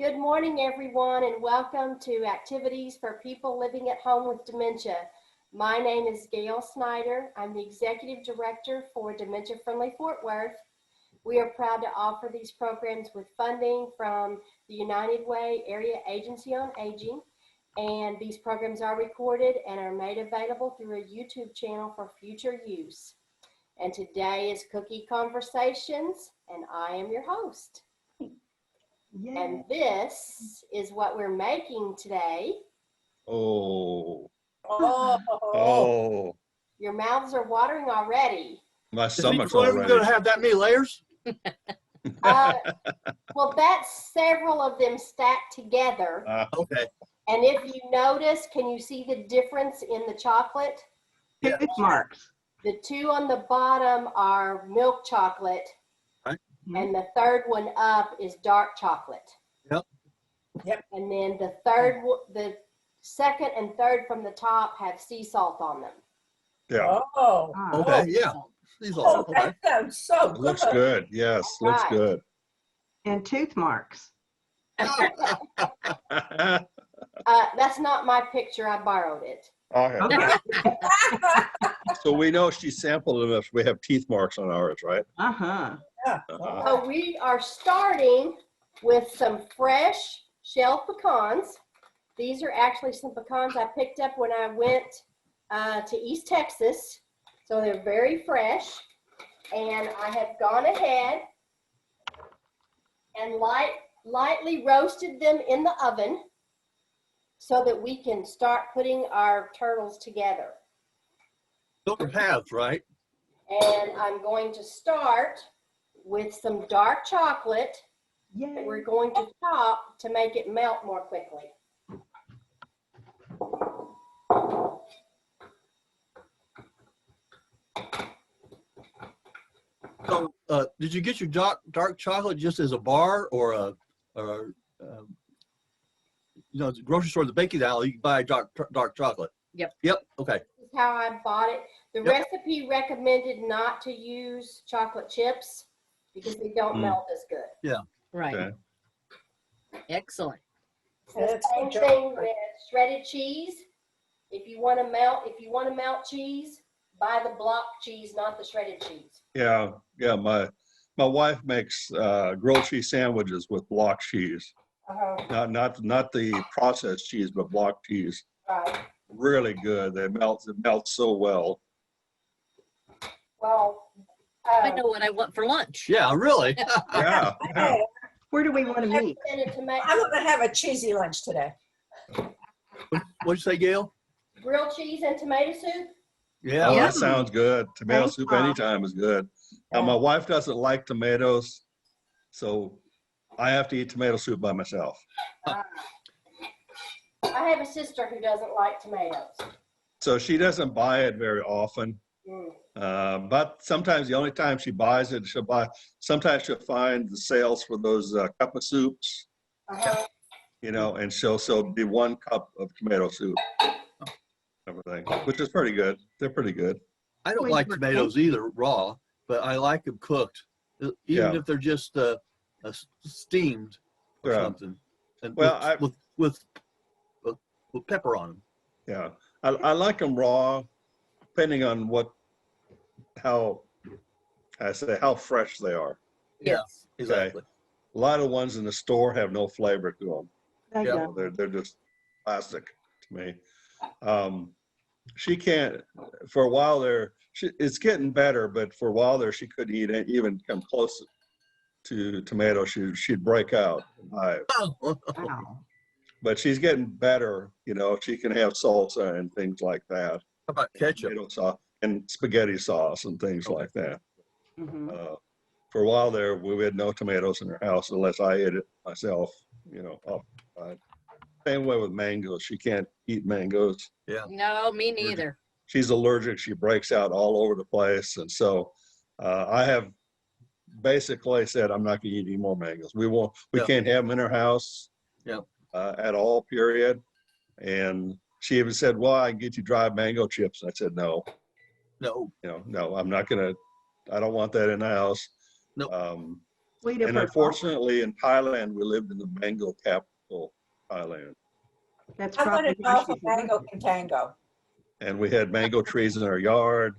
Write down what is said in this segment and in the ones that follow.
Good morning, everyone, and welcome to Activities for People Living at Home with Dementia. My name is Gail Snyder. I'm the Executive Director for Dementia Friendly Fort Worth. We are proud to offer these programs with funding from the United Way Area Agency on Aging, and these programs are recorded and are made available through a YouTube channel for future use. And today is Cookie Conversations, and I am your host. Yay. And this is what we're making today. Oh. Your mouths are watering already. My stomach's already. already. Going to have that many layers? Well, that's several of them stacked together. Okay. And if you notice, can you see the difference in the chocolate? Yeah. Marks. The two on the bottom are milk chocolate. And the third one up is dark chocolate. Yep. And then the second and third from the top have sea salt on them. Yeah. Oh. Okay. Yeah. Sea salt. Okay. That sounds so good. Looks good. Yes. Looks good. And tooth marks. That's not my picture. I borrowed it. Okay. So we know she sampled them if we have teeth marks on ours, right? Uh-huh. Yeah. So we are starting with some fresh shelled pecans. These are actually some pecans I picked up when I went to East Texas. So they're very fresh. And I have gone ahead and lightly roasted them in the oven so that we can start putting our turtles together. Different paths, right? And I'm going to start with some dark chocolate that we're going to top to make it melt more quickly. So, did you get your dark chocolate just as a bar or the grocery store, the baking aisle, you can buy dark chocolate? Yep. Okay. This is how I bought it. The recipe recommended not to use chocolate chips because they don't melt as good. Yeah. Right. Okay. Excellent. The same thing with shredded cheese. If you want to melt cheese, buy the block cheese, not the shredded cheese. Yeah. Yeah. My wife makes grilled cheese sandwiches with block cheese. Not the processed cheese, but block cheese. Right. Really good. It melts so well. Well, I know what I want for lunch. Yeah, really. Yeah. Hey, Where do we want to meet? I'm going to have a cheesy lunch today. What'd you say, Gail? Grilled cheese and tomato soup. Yeah. Oh, that sounds good. Tomato Thanks, soup Mom. anytime is good. Now, my wife doesn't like tomatoes, so I have to eat tomato soup by myself. I have a sister who doesn't like tomatoes. So she doesn't buy it very often. But sometimes the only time she buys it, sometimes she'll find the sales for those cup of soups, and she'll be 1 cup of tomato soup, everything, which is pretty good. They're pretty good. I don't like tomatoes either raw, but I like them cooked, even if they're just steamed or something. And with pepper on them. Yeah, I like them raw, depending on how fresh they are. Yeah, exactly. A lot of ones in the store have no flavor to them. Yeah. They're just plastic to me. She can't, for a while there, it's getting better, but for a while there, she couldn't even come close to tomato. She'd break out. Wow. But she's getting better. She can have salsa and things like that. How about ketchup? Tomato sauce and spaghetti sauce and things like that. Mm-hmm. For a while there, we had no tomatoes in her house unless I ate it myself. Same way with mangoes. She can't eat mangoes. Yeah. No, me neither. She's allergic. She breaks out all over the place. And so I have basically said, I'm not going to eat any more mangoes. We can't have them in our house at all, period. And she even said, well, I can get you dried mango chips. And I said, no, No. no, I'm not going to, I don't want that in the house. No. Sweet of And her. unfortunately, in Thailand, we lived in the mango capital, Thailand. That's I want probably to why know if she's a mango can tango. And we had mango trees in our yard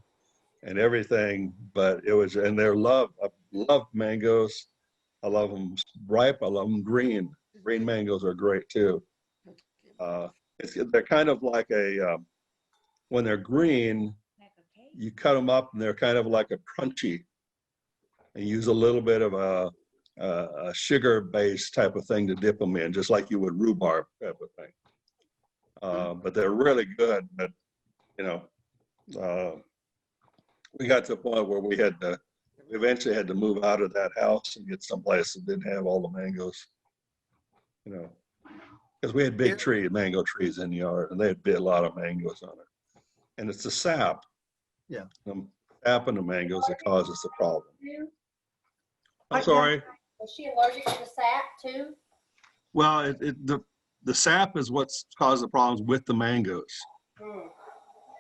and everything, but it was, and they're loved. I love mangoes. I love them ripe. I love them green. Green mangoes are great too. They're kind of like when they're green, you cut them up and they're kind of like a crunchy, and use a little bit of a sugar-based type of thing to dip them in, just like you would rhubarb type of thing. But they're really good. But you know, we got to a point where we eventually had to move out of that house and get someplace that didn't have all the mangoes. You know, because we had big mango trees in the yard, and they had a lot of mangoes on it. And it's the sap. Yeah. The sap in the mangoes that causes the problem. I'm Yeah. sorry. Is she allergic to the sap too? Well, the sap is what's caused the problems with the mangoes. Mm.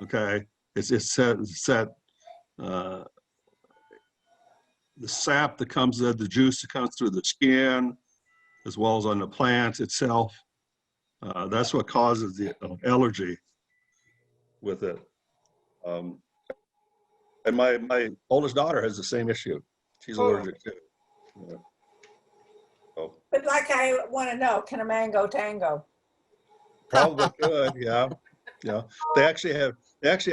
Okay, it's that the sap that comes, the juice that comes through the skin, as well as on the plant itself. That's what causes the allergy with it. And my oldest daughter has the same issue. She's allergic too. Yeah. So, But like I want to know, can a mango tango? probably could, yeah. Yeah. They actually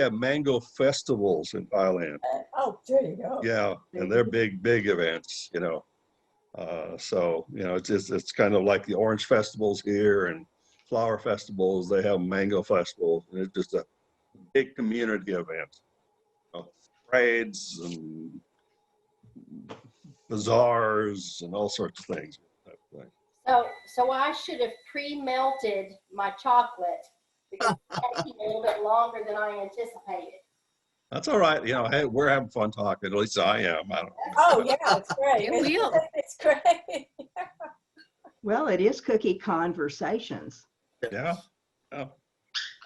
have mango festivals in Thailand. Oh, there you go. Yeah, and they're big events, you know. So, you know, it's kind of like the orange festivals here and flower festivals. They have mango festivals, and it's just a big community event. You know, parades and bazaars and all sorts of things. So I should have pre-melted my chocolate because it's taking a little bit longer than I anticipated. That's all right. You know, hey, we're having fun talking. At least I am. I don't know. Oh, yeah, it's great. Here we are. It's great. Well, it is cookie conversations. Yeah. Yeah.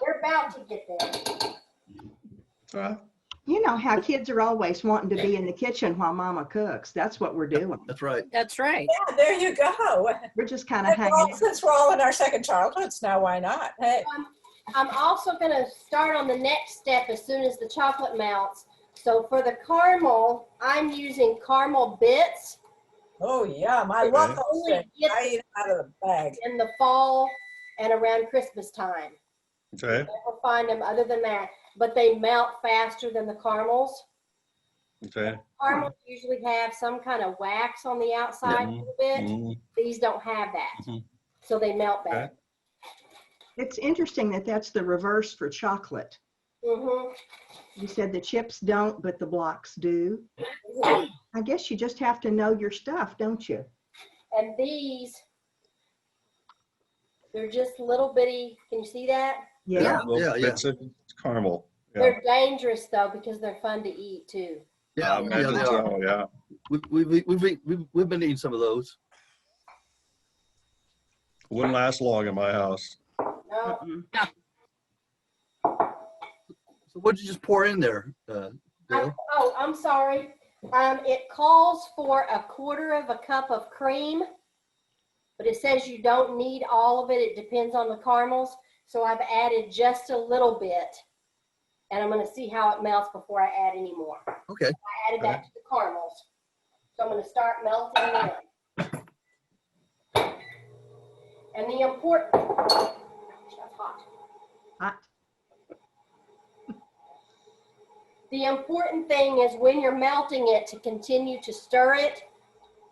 We're about to get there. That's all right. You know how kids are always wanting to be in the kitchen while mama cooks. That's what we're doing. That's right. That's right. Yeah, there you go. We're just kind of hanging out. Since we're all in our second childhoods now, why not? Hey, I'm also going to start on the next step as soon as the chocolate melts. So for the caramel, I'm using caramel bits. oh, yum. I love Okay. those things. I eat them out of the bag. In the fall and around Christmas time. Okay. Never find them other than that, but they melt faster than the caramels. Okay. Caramels usually have some kind of wax on the outside a little bit. Mhm. These don't have that, Mhm. so they melt better. Okay. It's interesting that that's the reverse for chocolate. Mm-hmm. You said the chips don't, but the blocks do. I guess you just have to know your stuff, don't you? And these, they're just little bitty. Can you see that? Yeah. Little Yeah. bits of caramel. Yeah. They're dangerous though because they're fun to eat too. Yeah, I imagine they are. so, yeah. We've been eating some of those. Wouldn't last long in my house. No, Mm-mm. So what did you just pour in there, Dale? oh, I'm sorry. It calls for 1/4 cup of cream, but it says you don't need all of it. It depends on the caramels. So I've added just a little bit, and I'm going to see how it melts before I add any more. Okay. I added that to the caramels. So I'm going to start melting it in. And the important, that's hot. Hot. The important thing is when you're melting it to continue to stir it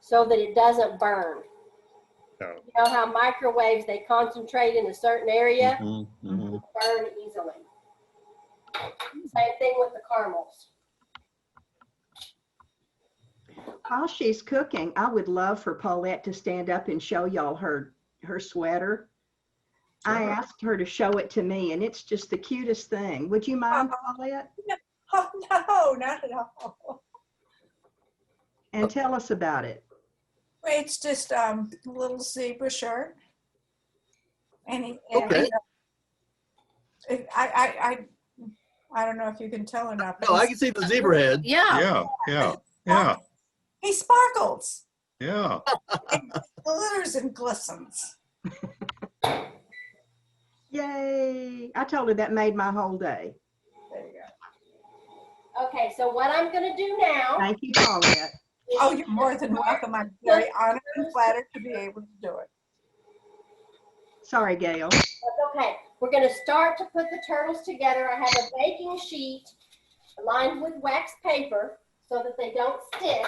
so that it doesn't burn. Yeah. You know how microwaves, they concentrate in a certain area, Mhm, mhm. burn easily. Same thing with the caramels. While she's cooking, I would love for Paulette to stand up and show y'all her sweater. I Sure. asked her to show it to me, and it's just the cutest thing. Would you mind, Paulette? Oh, no, not at all. And tell us about it. It's just a little zebra shirt. And Okay. I don't know if you can tell or not. But No, I can see the zebra head. Yeah. Yeah, yeah, yeah. he sparkles. Yeah. It glitters and glistens. Yay. I told her that made my whole day. There you go. Okay, so what I'm gonna do now. Thank you, Paulette. Oh, you're more than welcome. I'm very honored and flattered to be able to do it. Sorry, Gail. That's okay. We're gonna start to put the turtles together. I have a baking sheet lined with wax paper so that they don't stick.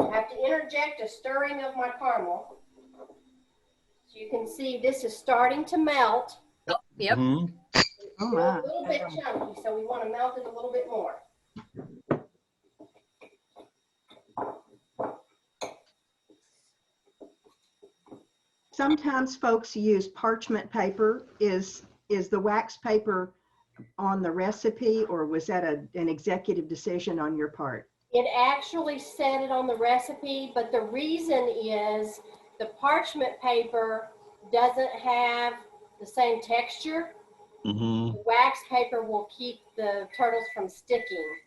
I have to interject a stirring of my caramel. So you can see this is starting to melt. Oh, yep. Mhm. Oh, Still my. a little bit chunky, so we want to melt it a little bit more. Sometimes folks use parchment paper. Is the wax paper on the recipe, or was that an executive decision on your part? It actually said it on the recipe, but the reason is the parchment paper doesn't have the same texture. Mhm. Wax paper will keep the turtles from sticking,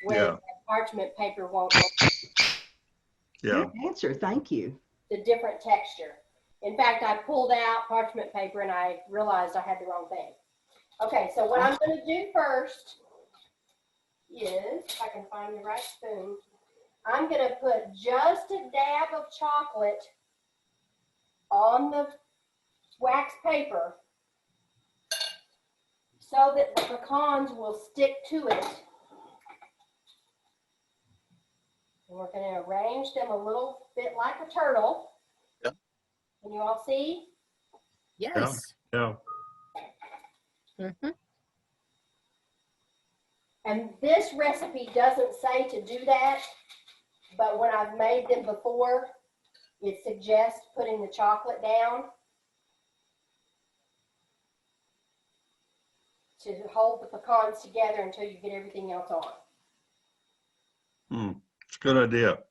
whereas Yeah. parchment paper won't. Yeah. Good answer. Thank you. The different texture. In fact, I pulled out parchment paper and I realized I had the wrong thing. Okay, so what I'm going to do first is, if I can find the right spoon, I'm going to put just a dab of chocolate on the wax paper so that the pecans will stick to it. And we're going to arrange them a little bit like a turtle. Yep. Can you all see? Yes. Yeah. Mm-hmm. And this recipe doesn't say to do that, but when I've made them before, it suggests putting the chocolate down to hold the pecans together until you get everything else on. It's a good idea.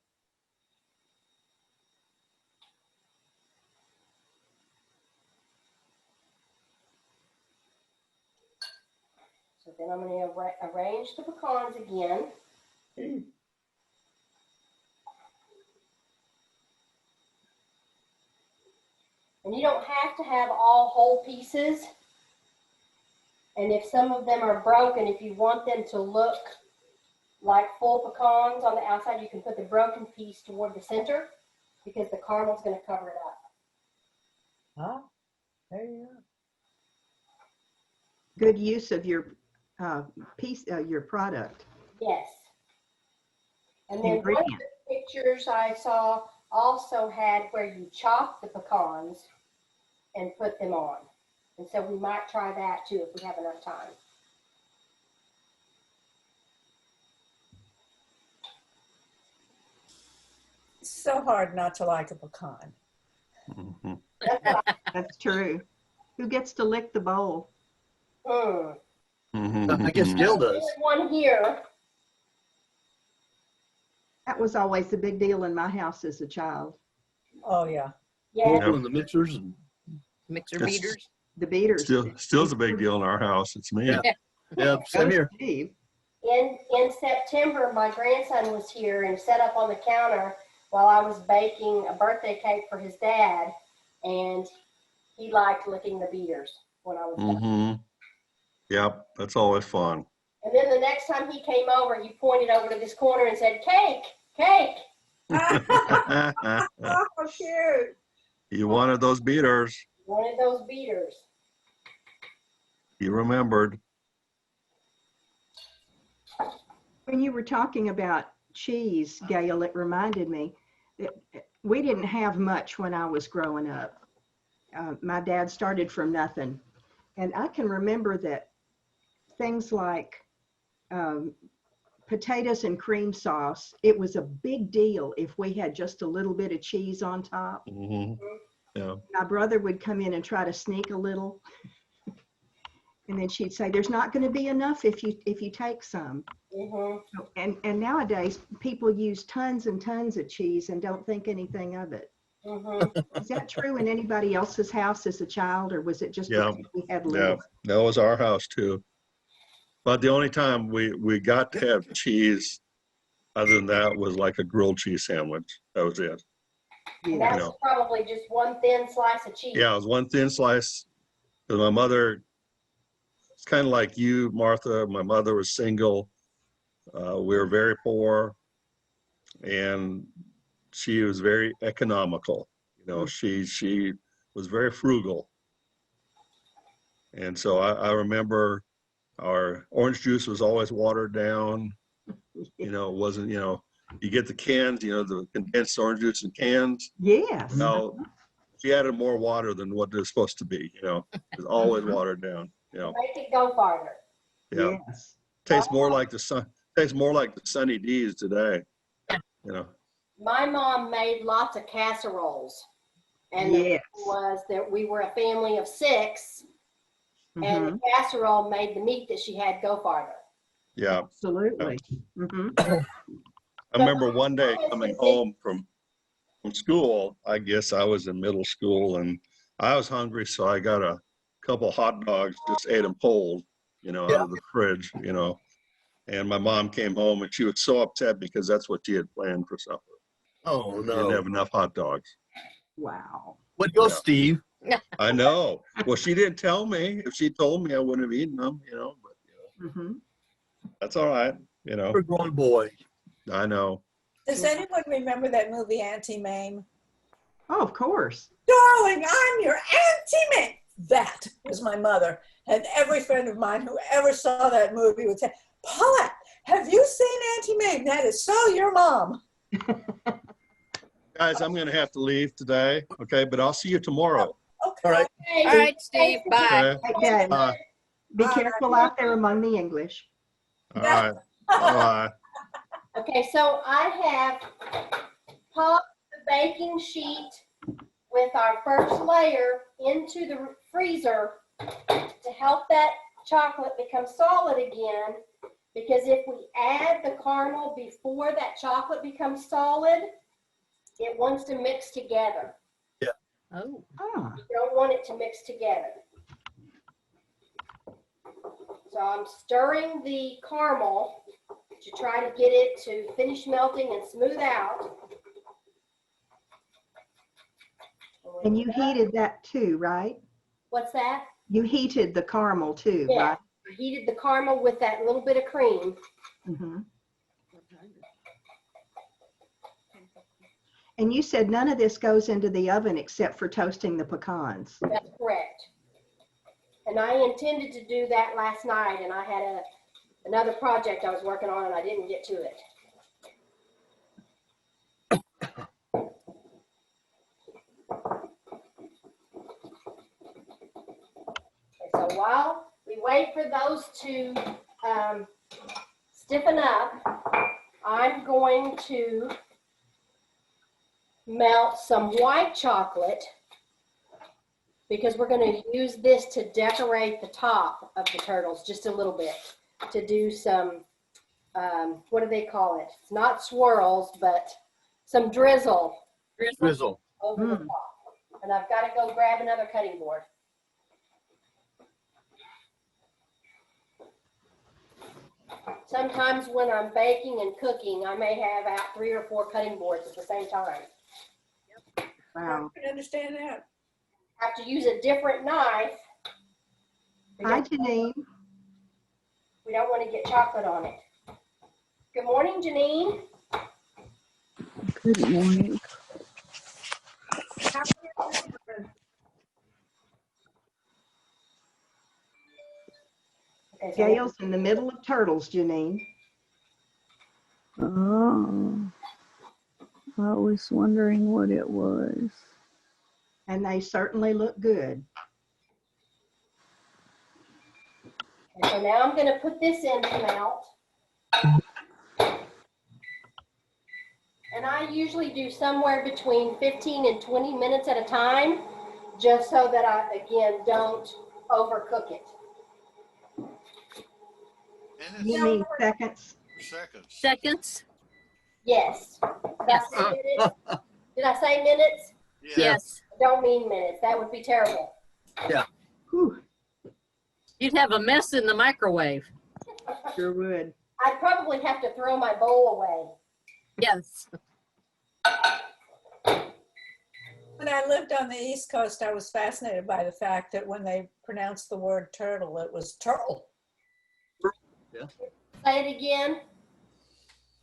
So then I'm going to arrange the pecans again. And you don't have to have all whole pieces. And if some of them are broken, if you want them to look like full pecans on the outside, you can put the broken piece toward the center because the caramel is going to cover it up. Huh? There you go. Good use of your your product. Yes. And then one of Ingredient. the pictures I saw also had where you chop the pecans and put them on. And so we might try that too if we have enough time. It's so hard not to like a pecan. Mhm. That's true. Who gets to lick the bowl? Mm. I guess Gail does. There's one here. That was always the big deal in my house as a child. Oh, yeah. Yeah. Bowl and the mixers and Mixer It's- beaters. The beaters. Still's a big deal in our house. It's me. yeah, same here. Steve. In September, my grandson was here and set up on the counter while I was baking a birthday cake for his dad. And he liked licking the beaters when I was done. Mm-hmm. Yep, that's always fun. And then the next time he came over, you pointed over to this corner and said, "Cake, cake." Oh, cute. You wanted those beaters. Wanted those beaters. You remembered. When you were talking about cheese, Gail, it reminded me that we didn't have much when I was growing up. My dad started from nothing. And I can remember that things like potatoes and cream sauce, it was a big deal if we had just a little bit of cheese on top. Mm-hmm. Yeah. My brother would come in and try to sneak a little. And then she'd say, "There's not going to be enough if you take some." Mm-hmm. And nowadays people use tons and tons of cheese and don't think anything of it. Mm-hmm. Is that true in anybody else's house as a child, or was it just Yeah. because we had Yeah, little? that was our house too. But the only time we got to have cheese other than that was like a grilled cheese sandwich. That was it. And Yeah. that's probably just one thin slice of cheese. Yeah, it was one thin slice. Because my mother, it's kind of like you, Martha. My mother was single. We were very poor, and she was very economical. She was very frugal. And so I remember our orange juice was always watered down. It wasn't, you get the cans, the condensed orange juice in cans. Yes. Well, she added more water than what it's supposed to be, It was always watered down, Make it go farther. Yeah. Yes. Tastes more like the Sunny D's today, My mom made lots of casseroles. And the Yes. thing was that we were a family of 6, and Mhm. the casserole made the meat that she had go farther. Yeah. Absolutely. Mhm. I remember one day coming home from school. I guess I was in middle school, and I was hungry, so I got a couple hot dogs, just ate them cold, out of the fridge, And my mom came home, and she was so upset because that's what she had planned for supper. Oh, She didn't have no. enough hot dogs. Wow. What go, Yeah. Steve? I know. Well, she didn't tell me. If she told me, I wouldn't have eaten them, but Mhm. that's all right, You're a grown boy. I know. Does anyone remember that movie Auntie Mame? Oh, of course. Darling, I'm your Auntie Mame. That was my mother. And every friend of mine who ever saw that movie would say, Paulette, have you seen Auntie Mame? That is so your mom. Guys, I'm going to have to leave today, okay? But I'll see you tomorrow. Okay. All right. Okay. All right, Steve. Bye. Okay? Okay. Be careful out there among the English. All right. Bye-bye. Okay, so I have popped the baking sheet with our first layer into the freezer to help that chocolate become solid again. Because if we add the caramel before that chocolate becomes solid, it wants to mix together. Oh. Ah. You don't want it to mix together. So I'm stirring the caramel to try to get it to finish melting and smooth out. And you heated that too, right? What's that? You heated the caramel too, Yeah. right? I heated the caramel with that little bit of cream. Mhm. And you said none of this goes into the oven except for toasting the pecans. That's correct. And I intended to do that last night, and I had another project I was working on, and I didn't get to it. Okay, so while we wait for those to stiffen up, I'm going to melt some white chocolate because we're going to use this to decorate the top of the turtles just a little bit, to do some, what do they call it? It's not swirls, but some drizzle Drizzle. over the top. And I've got to go grab another cutting board. Sometimes when I'm baking and cooking, I may have out 3 or 4 cutting boards at the same time. Wow. I can understand that. Have to use a different knife Hi, because Janine. we don't want to get chocolate on it. Good morning, Janine. Good morning. Okay, so Gail's in the middle of turtles, Janine. Oh, I was wondering what it was. And they certainly look good. okay, so now I'm going to put this in to melt. And I usually do somewhere between 15 and 20 minutes at a time, just so that I, again, don't overcook it. You mean seconds? Seconds? Yes. Did I say minutes? Did I say minutes? Yes. I don't mean minutes. That would be terrible. Whew, You'd have a mess in the microwave. sure would. I'd probably have to throw my bowl away. Yes. When I lived on the East Coast, I was fascinated by the fact that when they pronounced the word turtle, it was turtle. Yeah. Say it again.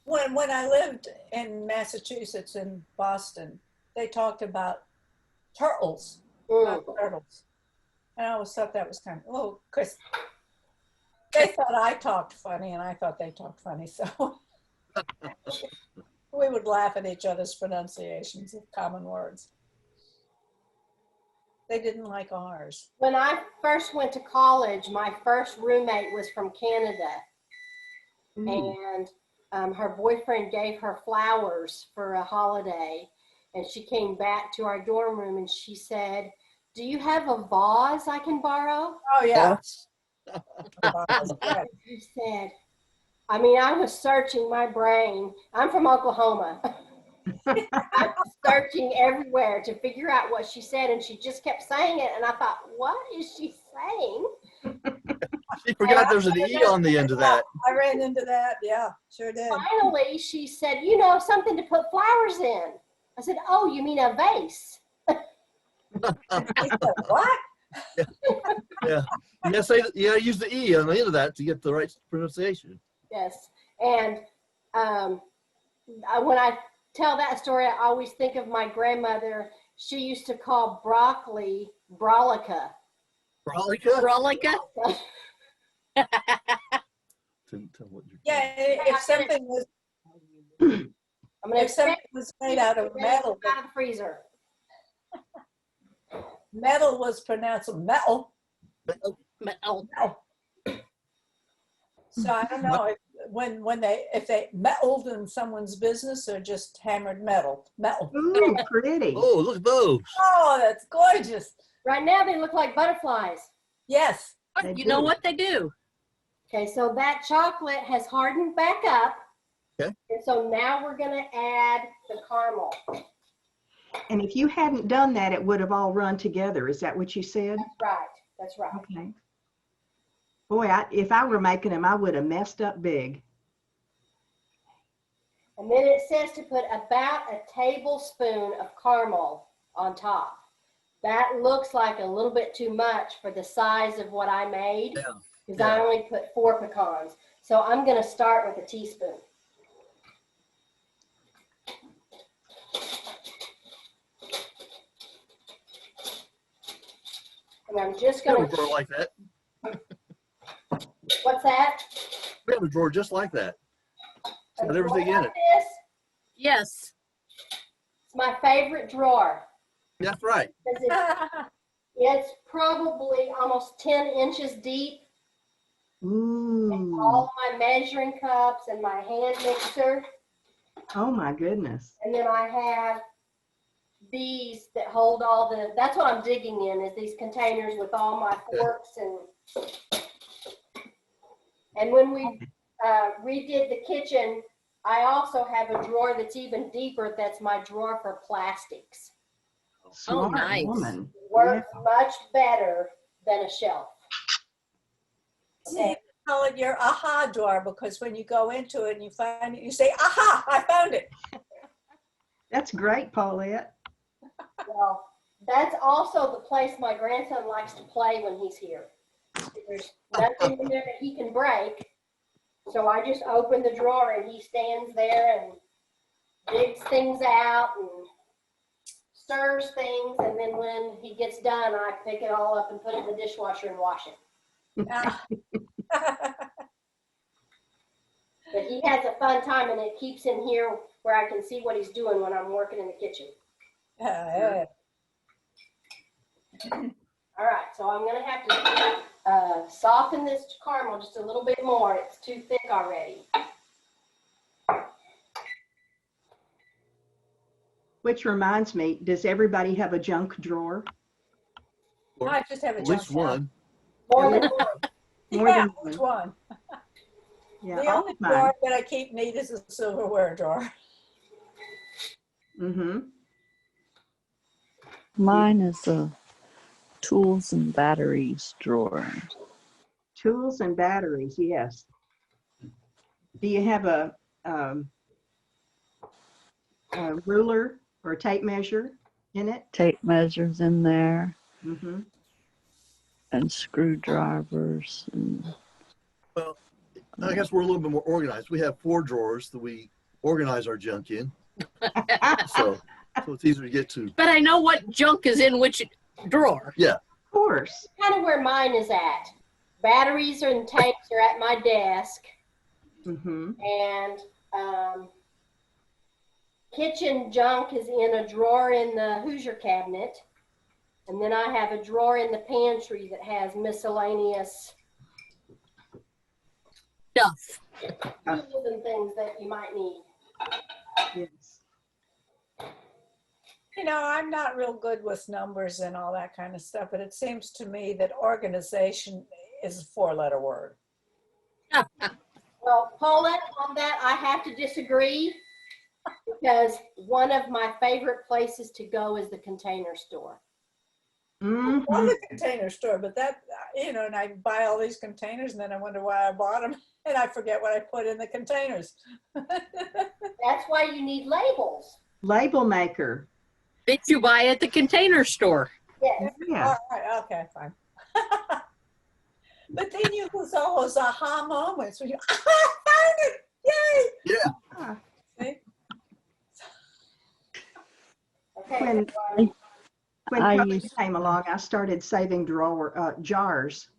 When I lived in Massachusetts, in Boston, they talked about turtles, not turtles. And I always thought that was kind of, oh, Chris, they thought I talked funny and I thought they talked funny. So we would laugh at each other's pronunciations of common words. They didn't like ours. When I first went to college, my first roommate was from Canada. And her boyfriend gave her flowers for a holiday. And she came back to our dorm room and she said, "Do you have a vase I can borrow?" Oh, yeah. She said, I mean, I was searching my brain. I'm from Oklahoma. I was searching everywhere to figure out what she said, and she just kept saying it. And I thought, what is she saying? She forgot there's an E on the end of that. I ran into that. Yeah, sure did. Finally, she said, something to put flowers in. I said, oh, you mean a vase? Said, what? Yeah. Use the E on the end of that to get the right pronunciation. Yes. And when I tell that story, I always think of my grandmother. She used to call broccoli brolica. Brolica? Brolica? Yeah, if something was made out of metal, out of the freezer. Metal was pronounced metal. Metal. So I don't know if they meddled in someone's business or just hammered metal. Ooh, pretty. Oh, look at those. Oh, that's gorgeous. Right now they look like butterflies. Yes. You know what they do? Okay, so that chocolate has hardened back up. Okay. And so now we're going to add the caramel. And if you hadn't done that, it would have all run together. Is that what you said? That's right. Okay. Boy, if I were making them, I would have messed up big. And then it says to put about a tablespoon of caramel on top. That looks like a little bit too much for the size of what I made, because I only put 4 pecans. So I'm going to start with a teaspoon. And I'm just We going have a drawer like that. What's that? We have a drawer just like that. It's got everything in it. This? Yes. It's my favorite drawer. That's right. It's probably almost 10 inches deep. Ooh. And all my measuring cups and my hand mixer. Oh my goodness. And then I have these that hold all that's what I'm digging in, is these containers with all my forks. And when we redid the kitchen, I also have a drawer that's even deeper. That's my drawer for plastics. Smart nice. woman. Works much better than a shelf. See, call it your aha drawer, because when you go into it and you find it, you say, aha, I found it. That's great, Paulette. Well, that's also the place my grandson likes to play when he's here. There's nothing in there that he can break. So I just open the drawer and he stands there and digs things out and stirs things. And then when he gets done, I pick it all up and put it in the dishwasher and wash it. But he has a fun time, and it keeps him here where I can see what he's doing when I'm working in the kitchen. All right, so I'm going to have to soften this caramel just a little bit more. It's too thick already. Which reminds me, does everybody have a junk drawer? I just have a At least one. More than one. More Yeah, than which one? Yeah, The all only of mine. drawer that I keep neat is a silverware drawer. Mm-hmm. Mine is a tools and batteries drawer. Tools and batteries, yes. Do you have a a ruler or a tape measure in it. Tape measures in there Mm-hmm. and screwdrivers. And Well, I guess we're a little bit more organized. We have 4 drawers that we organize our junk in. So it's easier to get to. But I know what junk is in which drawer. Yeah. Of course. Kind of where mine is at. Batteries and tapes are at my desk. Mm-hmm. And kitchen junk is in a drawer in the Hoosier cabinet. And then I have a drawer in the pantry that has miscellaneous Stuff. tools and things that you might need. Yes. You know, I'm not real good with numbers and all that kind of stuff, but it seems to me that organization is a 4-letter word. Well, Paulette, on that, I have to disagree because one of my favorite places to go is the Container Store. Mm-hmm. I love the Container Store, but that, you know, and I buy all these containers and then I wonder why I bought them and I forget what I put in the containers. That's why you need labels. Label maker. That you buy at the Container Store. Yes. Yeah. All right, okay, fine. But then you lose all those aha moments when you, I found it, yay! Yeah. See? Okay. When I COVID used- came along, I started saving jars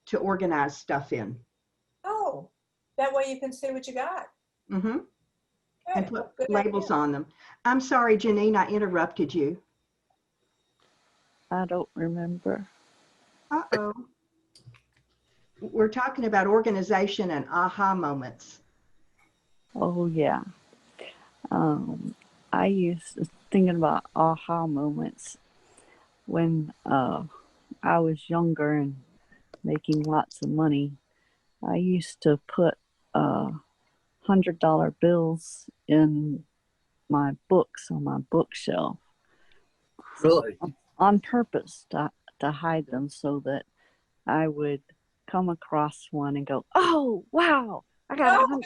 to organize stuff in. Oh, that way you can see what you got. Mm-hmm. And Good, put good labels idea. on them. I'm sorry, Janine, I interrupted you. I don't remember. Uh-oh. We're talking about organization and aha moments. Oh, yeah. I used to thinking about aha moments when I was younger and making lots of money. I used to put $100 bills in my books on my bookshelf Really? on purpose to hide them so that I would come across one and go, oh, wow, I got $100.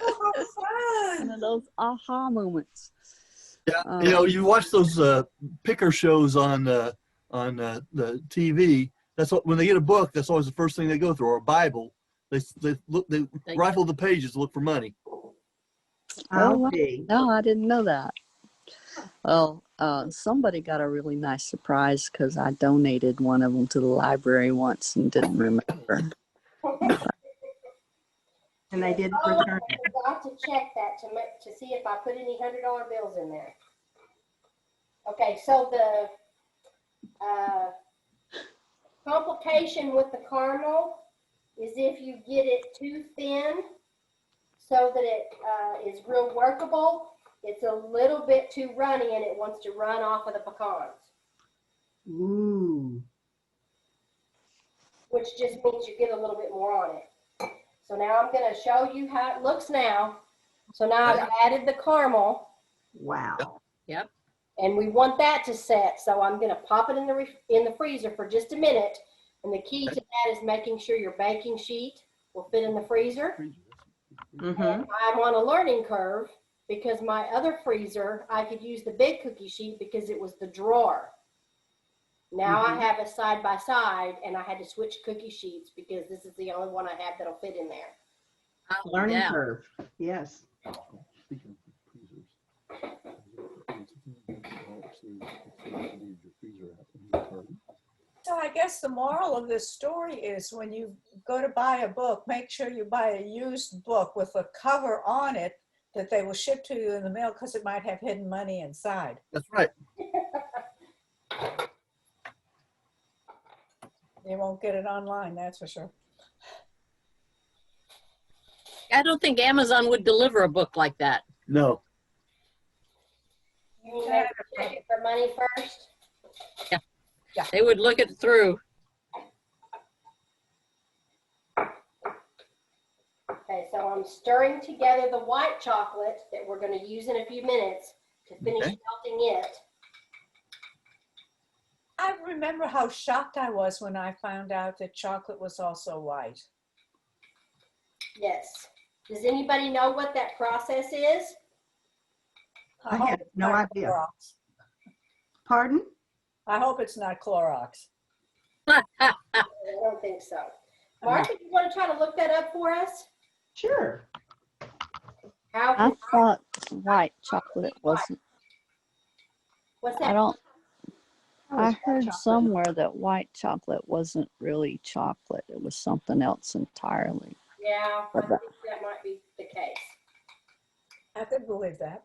Oh, how One fun. of those aha moments. Yeah. You know, you watch those picker shows on the TV. That's what, when they get a book, that's always the first thing they go through, or a Bible. They rifle the pages to look for money. I'll wow. be. No, I didn't know that. Well, somebody got a really nice surprise because I donated one of them to the library once and didn't remember. And they didn't Oh, return I it. forgot to check that to see if I put any $100 bills in there. Okay, so the complication with the caramel is if you get it too thin so that it is real workable, it's a little bit too runny and it wants to run off of the pecans, Ooh. which just means you get a little bit more on it. So now I'm going to show you how it looks now. So now I've added the caramel. Wow. Yep. And we want that to set. So I'm going to pop it in the freezer for just a minute. And the key to that is making sure your baking sheet will fit in the freezer. Mm-hmm. And I'm on a learning curve because my other freezer, I could use the big cookie sheet because it was the drawer. Now I have a side by side and I had to switch cookie sheets because this is the only one I have that'll fit in there. Learning Yeah. curve. Yes. Speaking of freezers. So I guess the moral of this story is when you go to buy a book, make sure you buy a used book with a cover on it that they will ship to you in the mail because it might have hidden money inside. That's right. You won't get it online, that's for sure. I don't think Amazon would deliver a book like that. No. You need to check it for money first. They would look it through. Okay, so I'm stirring together the white chocolate that we're going to use in a few minutes to finish melting it. I remember how shocked I was when I found out that chocolate was also white. Yes. Does anybody know what that process is? I had no idea. Clorox. Pardon? I hope it's not Clorox. I don't think so. Martha, you want to try to look that up for us? Sure. I thought white chocolate wasn't. What's that? I heard somewhere that white chocolate wasn't really chocolate. It was something else entirely. Yeah, I think that might be the case. I could believe that.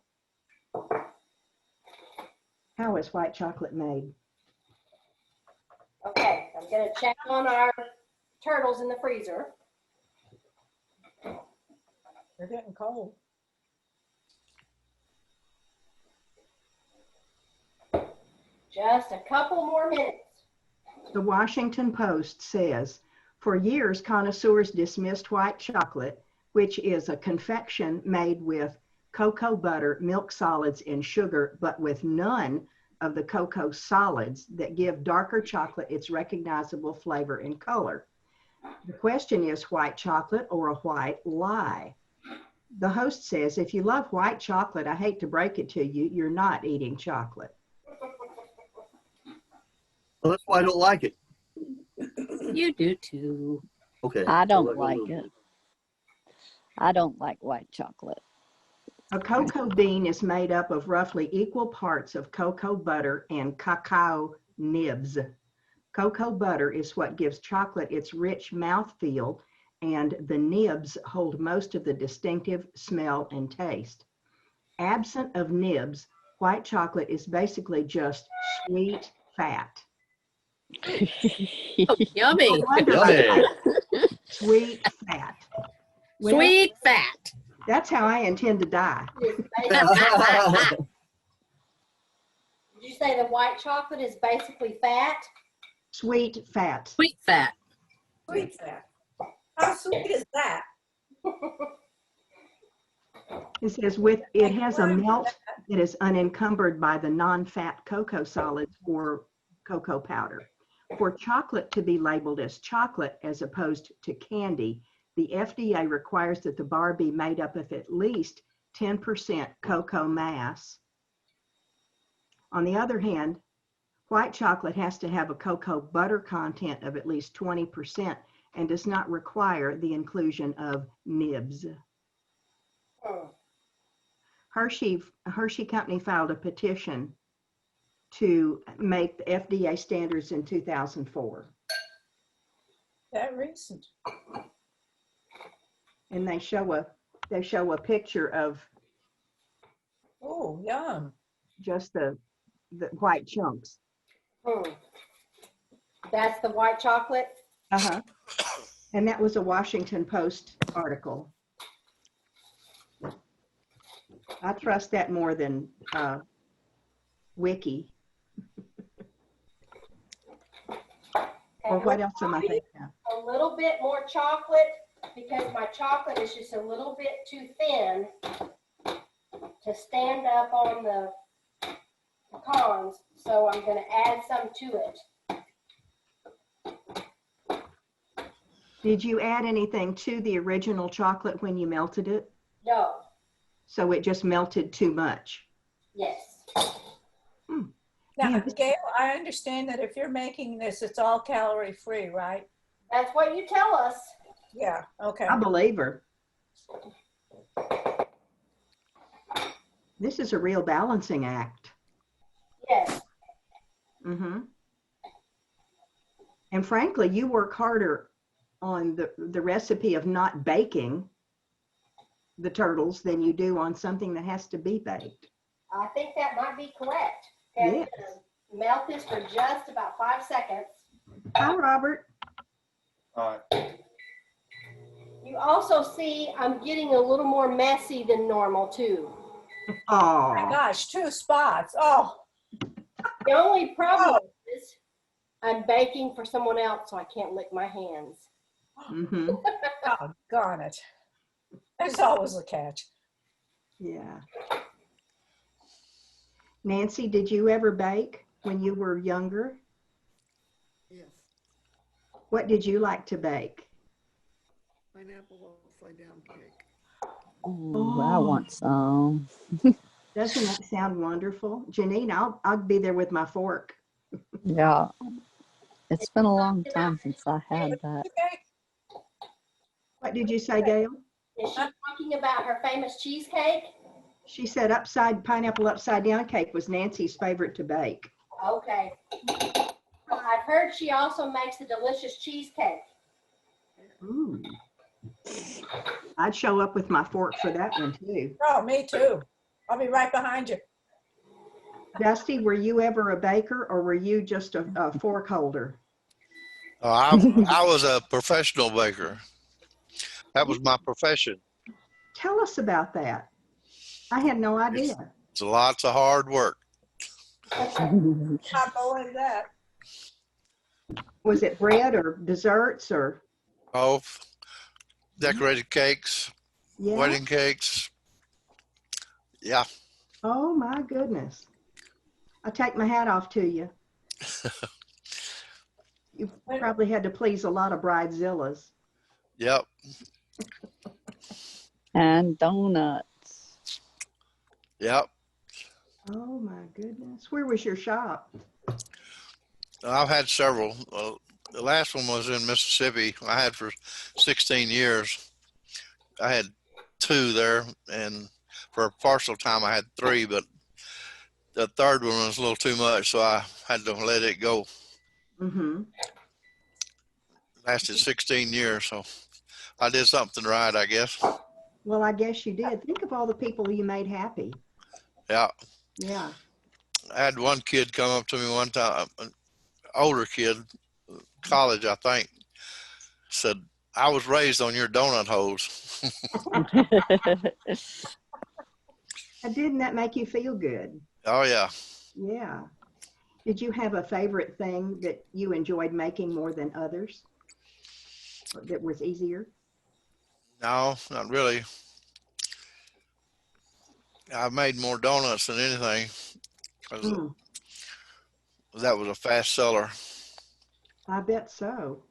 How is white chocolate made? Okay, I'm going to check on our turtles in the freezer. They're getting cold. Just a couple more minutes. The Washington Post says, for years, connoisseurs dismissed white chocolate, which is a confection made with cocoa butter, milk solids, and sugar, but with none of the cocoa solids that give darker chocolate its recognizable flavor and color. The question is white chocolate or a white lie? The host says, if you love white chocolate, I hate to break it to you, you're not eating chocolate. Well, that's why I don't like it. You do too. Okay. I don't like it. I don't like white chocolate. A cocoa bean is made up of roughly equal parts of cocoa butter and cacao nibs. Cocoa butter is what gives chocolate its rich mouthfeel, and the nibs hold most of the distinctive smell and taste. Absent of nibs, white chocolate is basically just sweet fat. Oh, yummy. No wonder I Yummy. like it. Sweet fat. Well, Sweet fat. that's how I intend to die. Did you say the white chocolate is basically fat? Sweet fat. Sweet fat. Sweet fat. How sweet is that? It says it has a melt that is unencumbered by the non-fat cocoa solids or cocoa powder. For chocolate to be labeled as chocolate as opposed to candy, the FDA requires that the bar be made up of at least 10% cocoa mass. On the other hand, white chocolate has to have a cocoa butter content of at least 20% and does not require the inclusion of nibs. Hershey Company filed a petition to make the FDA standards in 2004. That recent. And they show a picture of Oh, yum. just the white chunks. That's the white chocolate? Uh-huh. And that was a Washington Post article. I trust that more than Wiki. Or what else am I thinking of? A little bit more chocolate because my chocolate is just a little bit too thin to stand up on the pecans. So I'm going to add some to it. Did you add anything to the original chocolate when you melted it? No. So it just melted too much? Yes. Now, Yeah. Gail, I understand that if you're making this, it's all calorie free, right? That's what you tell us. Yeah, okay. I believe her. This is a real balancing act. Yes. Mm-hmm. And frankly, you work harder on the recipe of not baking the turtles than you do on something that has to be baked. I think that might be correct. And Yes. melt this for just about 5 seconds. Hi, Robert. All right. You also see I'm getting a little more messy than normal too. Oh my Oh, gosh, 2 spots. Oh, The only problem is I'm baking for someone else, so I can't lick my hands. mm-hmm. doggone it. There's always a catch. Yeah. Nancy, did you ever bake when you were younger? Yes, What did you like to bake? pineapple upside down cake. Ooh, I want some. Doesn't that sound wonderful? Janine, I'll be there with my fork. Yeah, it's been a long time since I had that. Okay. What did you say, Gail? Is she talking about her famous cheesecake? She said pineapple upside down cake was Nancy's favorite to bake. Okay. I've heard she also makes a delicious cheesecake. Ooh. I'd show up with my fork for that one too. Oh, me too. I'll be right behind you. Dusty, were you ever a baker or were you just a fork holder? I was a professional baker. That was my profession. Tell us about that. I had no idea. It's lots of hard work. I believe that. Was it bread or desserts or? Both decorated cakes, Yeah. wedding cakes. Yeah. Oh my goodness. I take my hat off to you. You probably had to please a lot of bridezillas. Yep. And donuts. Yep. Oh my goodness. Where was your shop? I've had several. The last one was in Mississippi. I had for 16 years. I had 2 there, and for a partial time I had 3, but the third one was a little too much, so I had to let it go. Mm-hmm. Lasted 16 years, so I did something right, I guess. Well, I guess you did. Think of all the people you made happy. Yeah. Yeah. I had one kid come up to me one time, an older kid, college, I think, said, "I was raised on your donut holes." And didn't that make you feel good? Oh, yeah. Yeah. Did you have a favorite thing that you enjoyed making more than others? Or that was easier? No, not really. I made more donuts than anything because Mm, that was a fast seller. I bet so.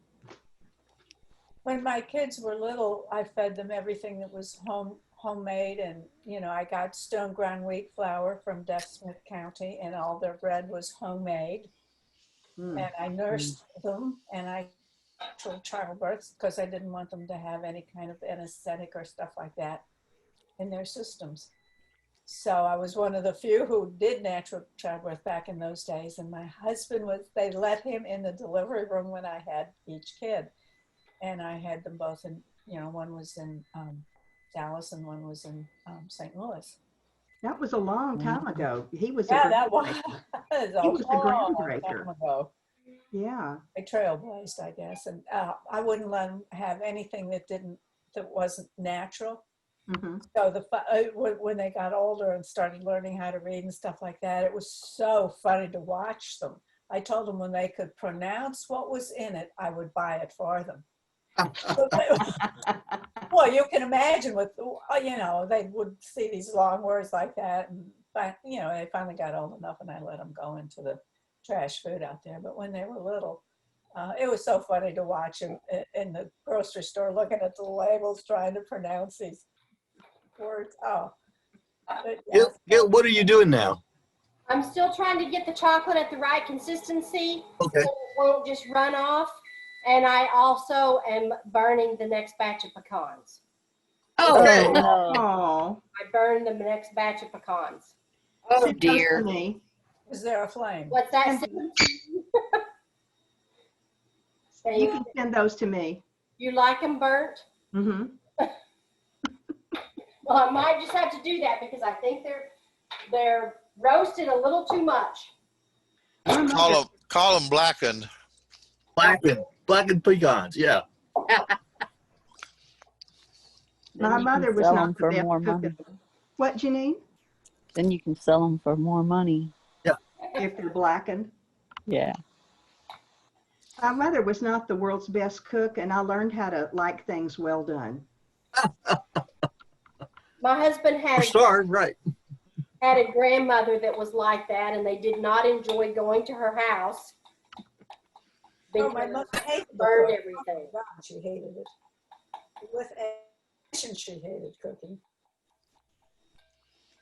When my kids were little, I fed them everything that was homemade, and I got stone ground wheat flour from Deaf Smith County, and all their bread was homemade. Mm. And I nursed them, and I natural childbirths because I didn't want them to have any kind of anesthetic or stuff like that in their systems. So I was one of the few who did natural childbirth back in those days. And my husband they let him in the delivery room when I had each kid. And I had them both in, one was in Dallas and one was in St. Louis. That was a long time ago. He was a that was he was a long groundbreaker. time ago. Yeah. I trailblazed, I guess. And I wouldn't let them have anything that wasn't natural. Mm-hmm. So when they got older and started learning how to read and stuff like that, it was so funny to watch them. I told them when they could pronounce what was in it, I would buy it for them. Well, you can imagine they would see these long words like that, and they finally got old enough, and I let them go into the trash food out there. But when they were little, it was so funny to watch them in the grocery store looking at the labels, trying to pronounce these words. Oh, but, yeah. Gil, what are you doing now? I'm still trying to get the chocolate at the right consistency. Okay. So it won't just run off. And I also am burning the next batch of pecans. Oh, Okay. no. Oh. I burned the next batch of pecans. Oh, Send those to dear. me. Is there a flame? What's that? You can send those to me. You like them burnt? Mm-hmm. Well, I might just have to do that because I think they're roasted a little too much. Call them blackened. Blackened pecans, yeah. My mother was sell not them the for best more cook money. of them. What, Janine? Then you can sell them for more money. If they're blackened. Yeah. My mother was not the world's best cook, and I learned how to like things well done. My husband had Right. a grandmother that was like that, and they did not enjoy going to her house. Oh, my mother hated burned it. everything. Oh, God, she hated it. With passion, she hated cooking.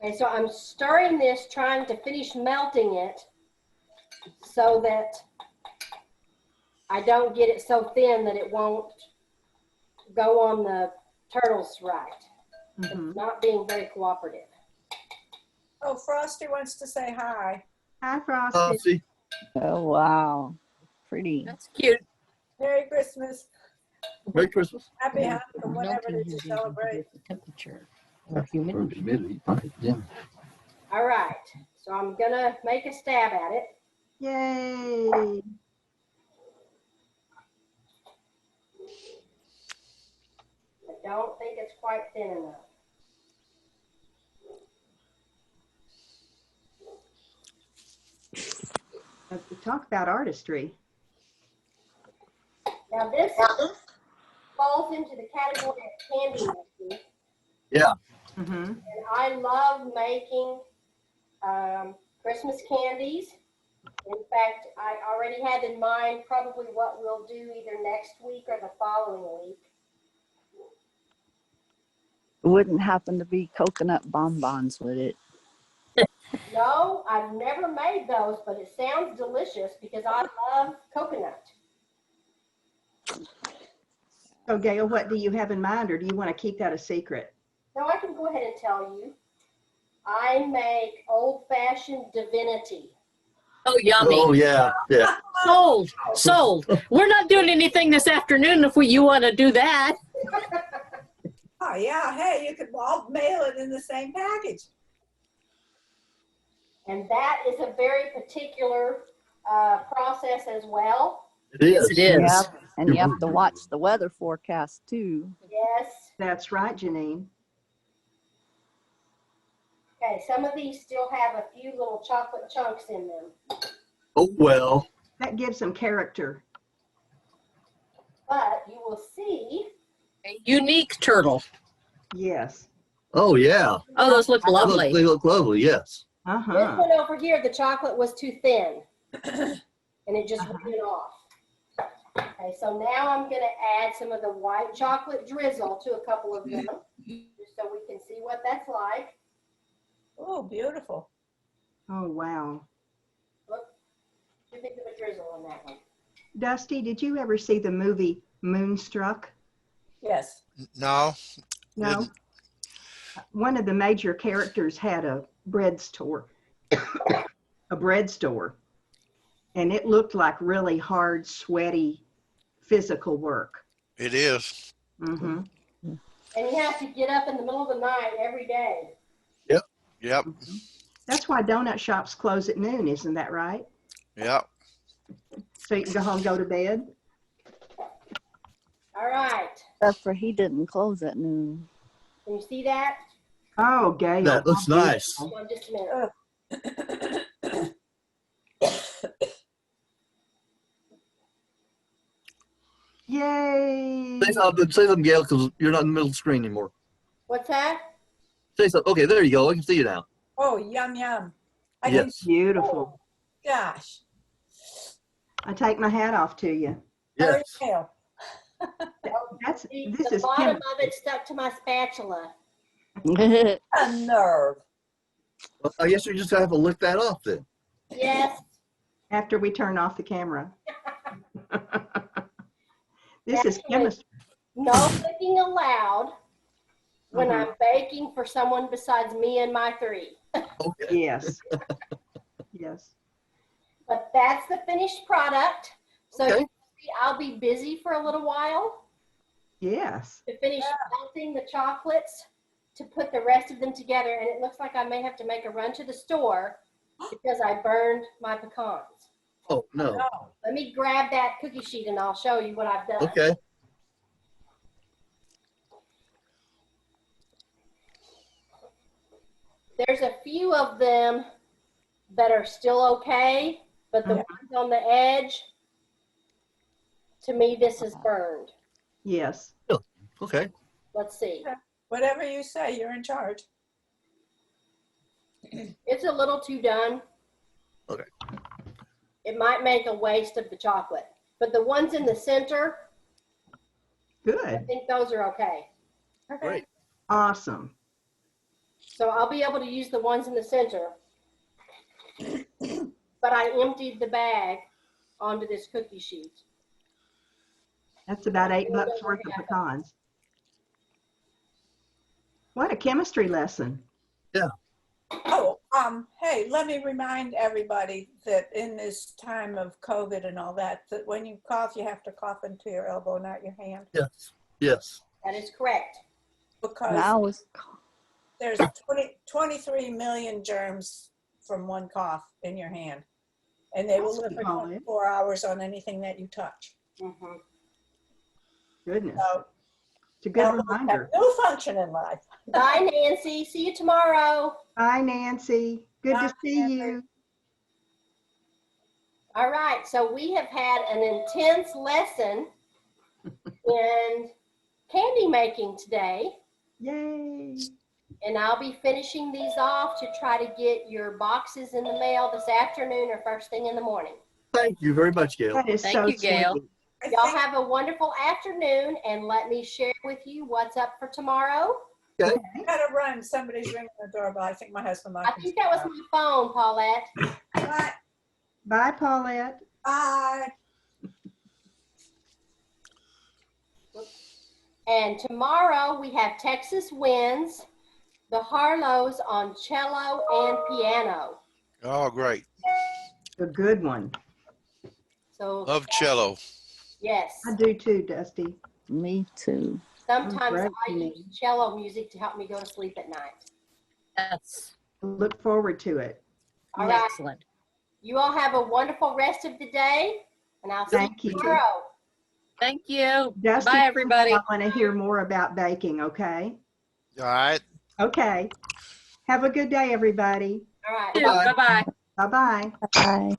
Okay, so I'm stirring this, trying to finish melting it so that I don't get it so thin that it won't go on the turtles right. It's not being very cooperative. Oh, Frosty wants to say hi. Hi, Frosty. Oh, wow. Pretty. That's cute. Merry Christmas. Merry Christmas. Happy Hanukkah, whatever it is you celebrate. Temperature or humidity. Humidity. Yeah. All right, so I'm gonna make a stab at it. Yay. I don't think it's quite thin enough. Talk about artistry. Now this falls into the category of candy making. Yeah. Mm-hmm. And I love making Christmas candies. In fact, I already have in mind probably what we'll do either next week or the following week. It wouldn't happen to be coconut bonbons, would it? No, I've never made those, but it sounds delicious because I love coconut. So, Gail, what do you have in mind, or do you want to keep that a secret? No, I can go ahead and tell you. I make old-fashioned divinity. Oh, yummy. Oh, yeah. Yeah. Sold. Sold. We're not doing anything this afternoon if you want to do that. Oh, yeah. Hey, you could all mail it in the same package. And that is a very particular process as well. It is. It is. Yeah. And you have to watch the weather forecast too. Yes. That's right, Janine. Okay, some of these still have a few little chocolate chunks in them. Oh, well. That gives them character. But you will see. A unique turtle. Yes. Oh, yeah. Oh, those look lovely. They look lovely, yes. This Uh-huh. one over here, the chocolate was too thin. And it just went off. Okay, so now I'm going to add some of the white chocolate drizzle to a couple of them, just so we can see what that's like. Oh, beautiful. Oh, wow. Look, what do you think of a drizzle on that one? Dusty, did you ever see the movie Moonstruck? Yes. No. No. Didn't. One of the major characters had a bread store. A bread store. And it looked like really hard, sweaty, physical work. It is. Mm-hmm. And you have to get up in the middle of the night every day. Yep. That's why donut shops close at noon, isn't that right? Yep. So you can go home and go to bed? All right. Except for he didn't close at noon. Can you see that? Oh, Gail. That looks nice. Hold on just a minute. Yay. Say something, Gail, because you're not in the middle of the screen anymore. What's that? Say something. Okay, there you go. I can see you now. Oh, yum, yum. I Yes. Beautiful. Gosh. I take my hat off to you. Very Yes. pale. That's The this is bottom Kim. of it stuck to my spatula. A nerve. Well, I guess you just have to lick that off then. Yes. After we turn off the camera. This is chemistry. No cooking allowed when I'm baking for someone besides me and my three. Okay. Yes. Yes. But that's the finished product. So Okay. you see, I'll be busy for a little while Yes. to finish melting the chocolates to put the rest of them together. And it looks like I may have to make a run to the store because I burned my pecans. Oh, no. Oh, Let me grab that cookie sheet and I'll show you what I've done. Okay. There's a few of them that are still okay, but the ones on the edge, to me, this is burned. Yes. Okay. Let's see. whatever you say, you're in charge. It's a little too done. Okay. It might make a waste of the chocolate, but the ones in the center, I Good. think those are okay. Okay. Great. Awesome. So I'll be able to use the ones in the center. But I emptied the bag onto this cookie sheet. That's about $8 worth of pecans. What a chemistry lesson. Yeah. Oh, hey, let me remind everybody that in this time of COVID and all that, that when you cough, you have to cough into your elbow, not your hand. Yes. Yes. That is correct. Because there's 23 million germs from one cough in your hand. And they will live for 24 hours on anything that you touch. Mm-hmm. Goodness. So, it's a good reminder. No function in life. Bye, Nancy. See you tomorrow. Bye, Nancy. Good to see you. All right. So we have had an intense lesson in candy making today. Yay. And I'll be finishing these off to try to get your boxes in the mail this afternoon or first thing in the morning. Thank you very much, Gail. That is so Gail. sweet. Y'all have a wonderful afternoon, and let me share with you what's up for tomorrow. Okay. I gotta run. Somebody's ringing the doorbell. I think my husband might. I think that was my phone, Paulette. Bye. Bye, Paulette. Bye. And tomorrow we have Texas Winds, the Harlows on cello and piano. Oh, great. A good one. So Love cello. yes, I do too, Dusty. Me too. sometimes great, I use cello music to help me go to sleep at night. Yes. Look forward to it. All right. Excellent. You all have a wonderful rest of the day, and I'll see Thank you you. tomorrow. Thank you. Dusty, Bye, everybody. I want to hear more about baking, okay? All right. Okay. Have a good day, everybody. All right. Bye. Bye-bye. Bye-bye. Bye.